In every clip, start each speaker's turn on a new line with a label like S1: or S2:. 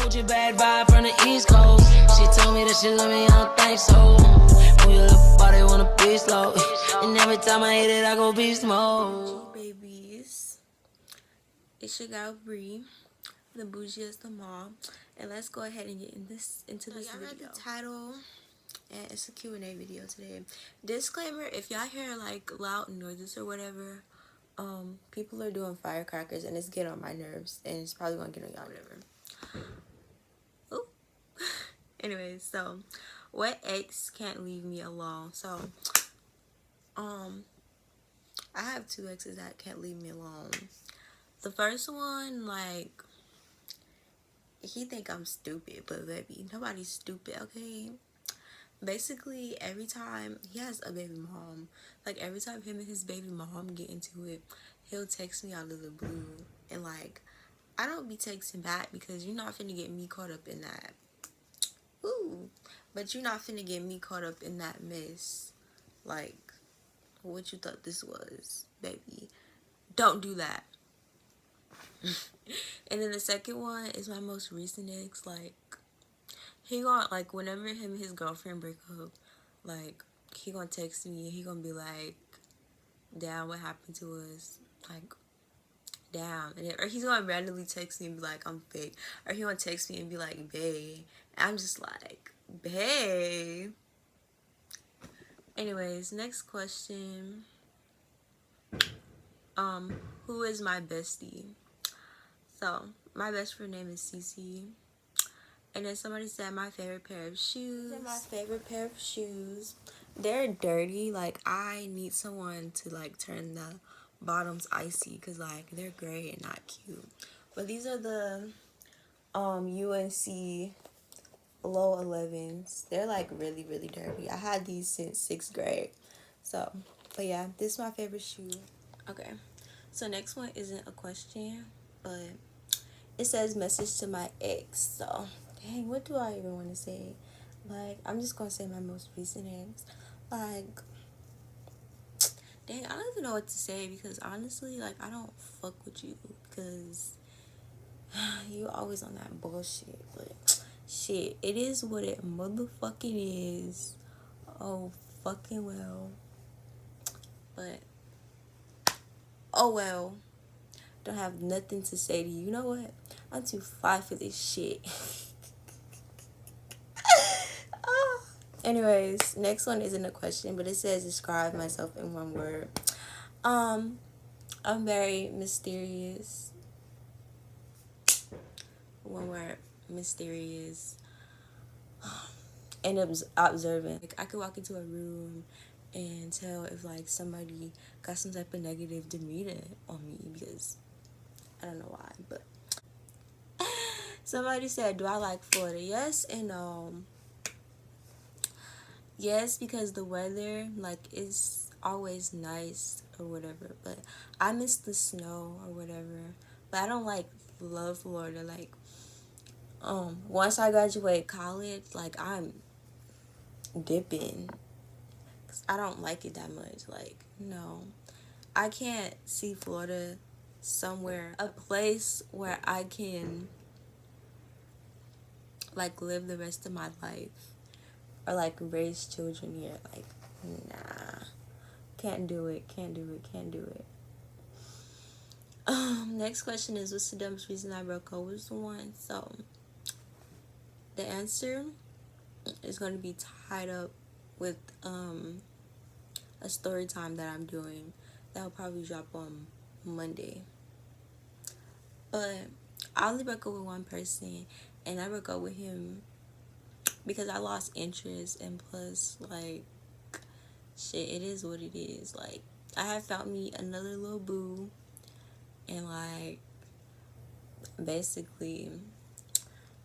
S1: Boujee bad vibe from the East Coast. She told me that she love me, I don't think so. When you look body wanna be slow, and every time I hit it, I go beast mode.
S2: Boujee Babies, it's your girl Bree, the bougiest of all, and let's go ahead and get into this video. Read the title, and it's a Q&A video today. Disclaimer: if y'all hear like loud noises or whatever, people are doing firecrackers, and it's getting on my nerves, and it's probably gonna get on y'all nerves. Ooh. Anyways, so what ex can't leave me alone? So, I have 2 exes that can't leave me alone. The first one, like, he think I'm stupid, but baby, nobody's stupid, okay? Basically, every time he has a baby mom, like every time him and his baby mom get into it, he'll text me out of the blue, and like, I don't be texting back because you're not finna get me caught up in that. Ooh, but you're not finna get me caught up in that mess. Like, what you thought this was, baby? Don't do that. And then the second one is my most recent ex. Like, he gonna, like, whenever him and his girlfriend break up, like, he gonna text me and he gonna be like, damn, what happened to us? Like, damn. And then, or he's gonna randomly text me and be like, I'm fake. Or he gonna text me and be like, bae. And I'm just like, bae. Anyways, next question. Who is my bestie? So, my best friend name is Cece. And then somebody said my favorite pair of shoes. These are my favorite pair of shoes. They're dirty. Like, I need someone to, like, turn the bottoms icy. Because, like, they're gray and not cute. But these are the UNC low 11s. They're, like, really, really dirty. I had these since 6th grade. So, but yeah, this is my favorite shoe. Okay. So, next one isn't a question, but it says message to my ex. So, dang, what do I even want to say? Like, I'm just gonna say my most recent ex. Like, dang, I don't even know what to say because honestly, like, I don't fuck with you because you always on that bullshit. But shit, it is what it motherfucking is. Oh, fucking well. But oh well. Don't have nothing to say to you. You know what? I'm too fly for this shit. Anyways, next one isn't a question, but it says describe myself in 1 word. I'm very mysterious. 1 word, mysterious. And observant. Like, I could walk into a room and tell if like somebody got some type of negative demeanor on me because I don't know why, but somebody said, do I like Florida? Yes and no. Yes, because the weather, like, is always nice or whatever, but I miss the snow or whatever. But I don't like love Florida. Like, once I graduate college, like, I'm dipping. 'Cause I don't like it that much. Like, no. I can't see Florida somewhere, a place where I can like live the rest of my life or like raise children here. Like, nah, can't do it, can't do it, can't do it. Next question is, what's the dumbest reason I broke up with someone? So the answer is going to be tied up with a story time that I'm doing that will probably drop on Monday. But I only broke up with 1 person, and I broke up with him because I lost interest, and plus, like, shit, it is what it is. Like, I have found me another little boo, and like, basically,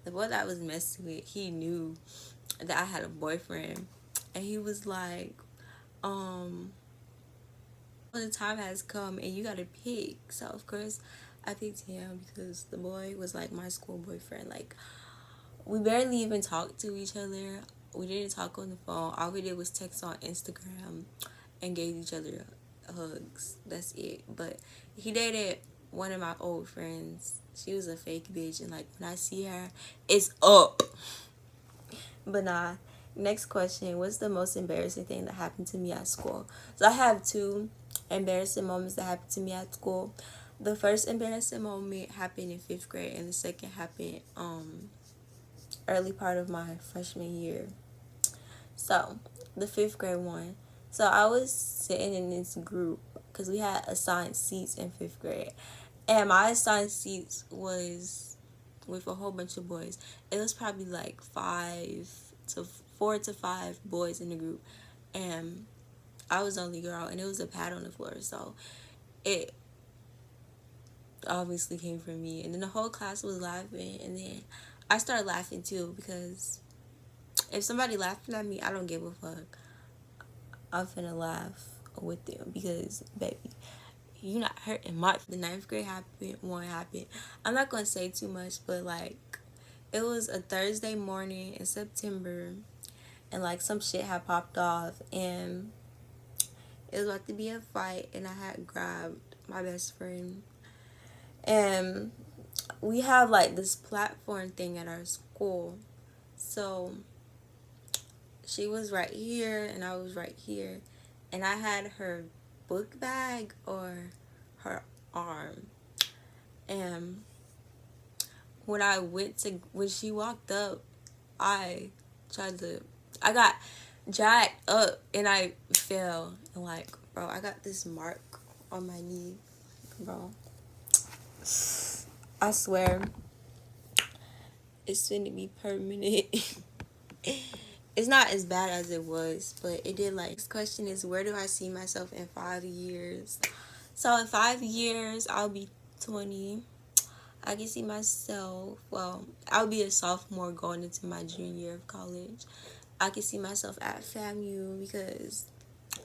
S2: the boy that I was messing with, he knew that I had a boyfriend, and he was like, the time has come and you gotta pick. So of course I picked him because the boy was like my school boyfriend. Like, we barely even talked to each other. We didn't talk on the phone. All we did was text on Instagram and gave each other hugs. That's it. But he dated one of my old friends. She was a fake bitch, and like when I see her, it's up. But nah. Next question: what's the most embarrassing thing that happened to me at school? So I have two embarrassing moments that happened to me at school. The first embarrassing moment happened in 5th grade, and the second happened early part of my freshman year. So the 5th grade one. So I was sitting in this group because we had assigned seats in 5th grade, and my assigned seats was with a whole bunch of boys. It was probably like 4 to 5 boys in the group, and I was the only girl, and it was a pad on the floor, so it obviously came from me. And then the whole class was laughing, and then I started laughing too, because if somebody laughing at me, I don't give a fuck. I'm finna laugh with them, because baby, you not hurting my. The 9th grade happened. I'm not gonna say too much, but like it was a Thursday morning in September, and like some shit had popped off, and it was about to be a fight, and I had grabbed my best friend, and we have like this platform thing at our school. So she was right here and I was right here, and I had her book bag or her arm. And when she walked up, I got jacked up and I fell, and like, bro, I got this mark on my knee, bro. I swear it's gonna be permanent. It's not as bad as it was, but it did. Like, this question is, where do I see myself in 5 years? So in 5 years, I'll be 20. I can see myself, well, I'll be a sophomore going into my junior year of college. I can see myself at FAMU, because,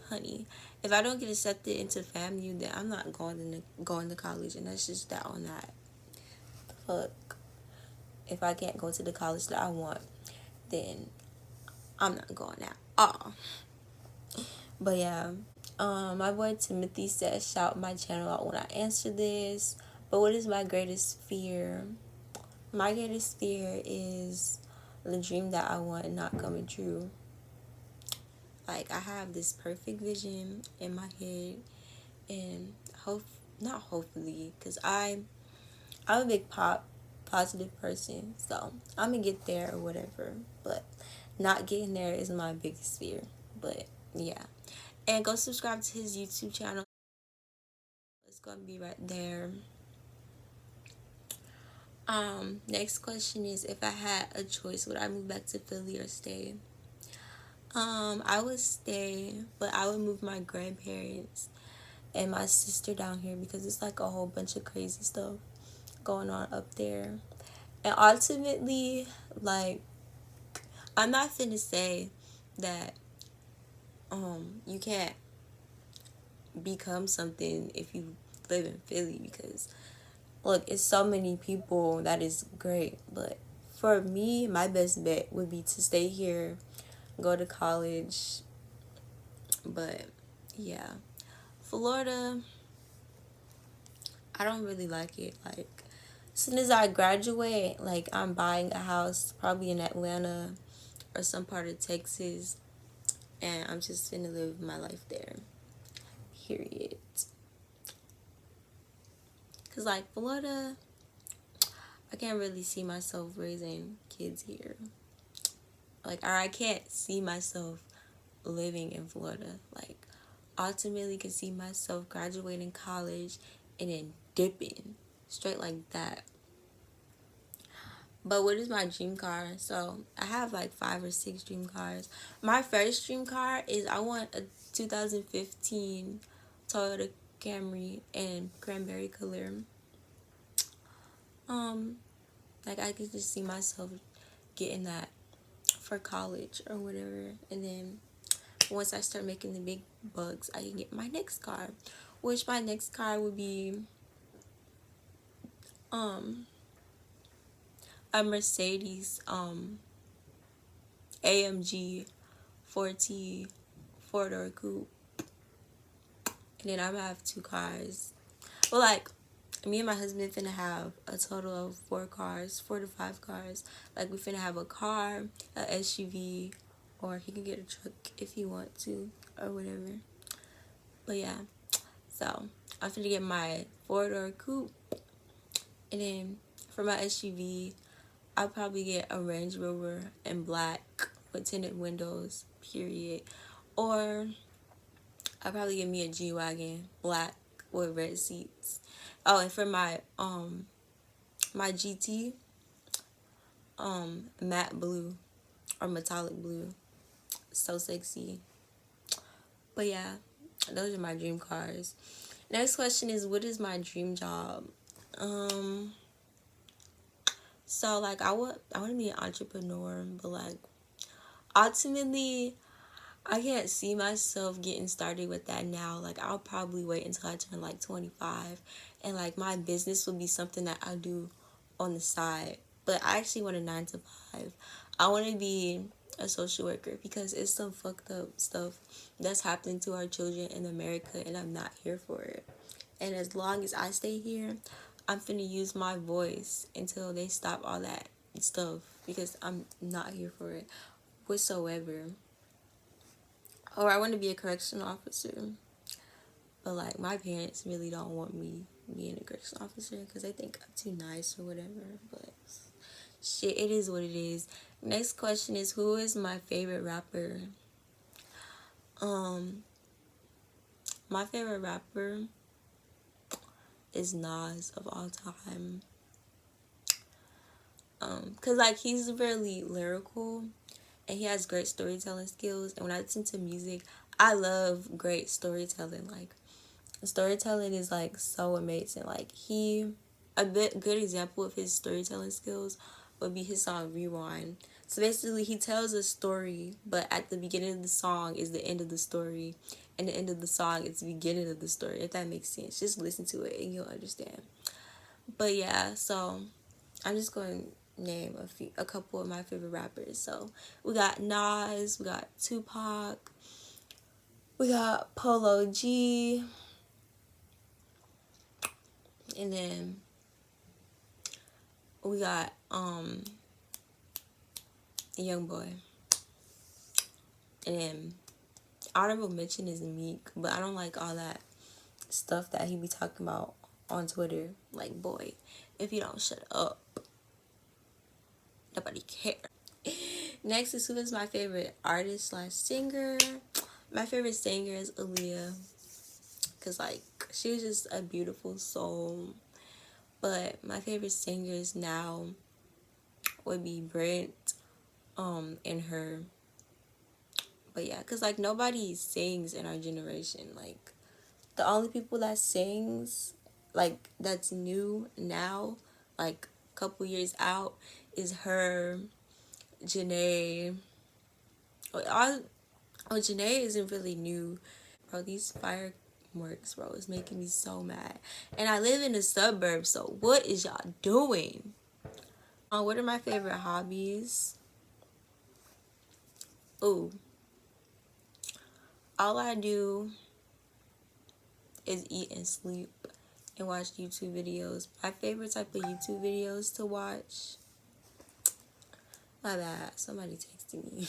S2: honey, if I don't get accepted into FAMU, then I'm not going to college, and that's just that on that. Fuck. If I can't go to the college that I want, then I'm not going at all. But yeah, my boy Timothy said, shout my channel out when I answer this. But what is my greatest fear? My greatest fear is the dream that I want not coming true. Like, I have this perfect vision in my head, and not hopefully, because I'm a big positive person, so I'm gonna get there or whatever. But not getting there is my biggest fear. But yeah, and go subscribe to his YouTube channel. It's gonna be right there. Next question is, if I had a choice, would I move back to Philly or stay? I would stay, but I would move my grandparents and my sister down here, because it's like a whole bunch of crazy stuff going on up there. And ultimately, like, I'm not finna say that you can't become something if you live in Philly, because look, it's so many people that is great, but for me, my best bet would be to stay here, go to college. But yeah, Florida, I don't really like it. Like, as soon as I graduate, like, I'm buying a house probably in Atlanta or some part of Texas, and I'm just gonna live my life there, period. Because like Florida, I can't really see myself raising kids here. Like, or I can't see myself living in Florida. Like, ultimately could see myself graduating college and then dipping straight like that. But what is my dream car? So I have like 5 or 6 dream cars. My first dream car is, I want a 2015 Toyota Camry in cranberry color. Like, I could just see myself getting that for college or whatever, and then once I start making the big bucks, I can get my next car, which my next car would be a Mercedes AMG 4T 4-door coupe. And then I'm gonna have 2 cars. Well, like, me and my husband finna have a total of 4 to 5 cars. Like, we finna have a car, a SUV, or he can get a truck if he want to, or whatever. But yeah, so I'm finna get my 4-door coupe, and then for my SUV, I'll probably get a Range Rover in black with tinted windows, period. Or I'll probably get me a G-Wagon, black with red seats. Oh, and for my GT, matte blue or metallic blue. So sexy. But yeah, those are my dream cars. Next question is, what is my dream job? So like I want to be an entrepreneur, but like ultimately I can't see myself getting started with that now. Like, I'll probably wait until I turn like 25, and like my business will be something that I do on the side. But I actually want a 9 to 5. I want to be a social worker because it's some fucked up stuff that's happening to our children in America, and I'm not here for it. And as long as I stay here, I'm finna use my voice until they stop all that stuff, because I'm not here for it whatsoever. Or I want to be a correctional officer. But like my parents really don't want me being a correctional officer because they think I'm too nice or whatever. But shit, it is what it is. Next question is, who is my favorite rapper? My favorite rapper is Nas of all time. Cause like he's really lyrical and he has great storytelling skills. And when I listen to music, I love great storytelling. Like, storytelling is like so amazing. Like, a good example of his storytelling skills would be his song Rewind. So basically he tells a story, but at the beginning of the song is the end of the story, and the end of the song is the beginning of the story, if that makes sense. Just listen to it and you'll understand. But yeah, so I'm just going to name a couple of my favorite rappers. So we got Nas, we got Tupac, we got Polo G, and then we got Young Boy. And then honorable mention is Meek, but I don't like all that stuff that he be talking about on Twitter. Like, boy, if you don't shut up, nobody cares. Next is, who is my favorite artist / singer? My favorite singer is Aaliyah, because like she was just a beautiful soul. But my favorite singers now would be Brent, and her. But yeah, because like nobody sings in our generation. Like, the only people that sings, like, that's new now, like a couple years out, is her, Janae. Janae isn't really new. Bro, these fireworks, bro, is making me so mad. And I live in the suburbs, so what is y'all doing? What are my favorite hobbies? Ooh. All I do is eat and sleep and watch YouTube videos. My favorite type of YouTube videos to watch. My bad, somebody texted me.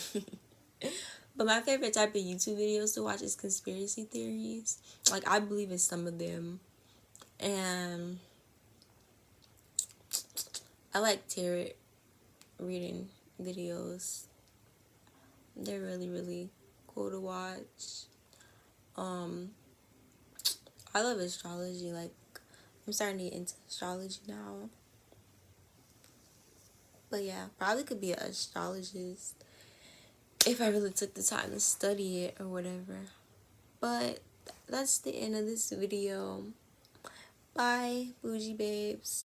S2: But my favorite type of YouTube videos to watch is conspiracy theories. Like, I believe in some of them. And I like tarot reading videos. They're really, really cool to watch. I love astrology. Like, I'm starting to get into astrology now. But yeah, probably could be an astrologist if I really took the time to study it or whatever. But that's the end of this video. Bye, Boujee Babes.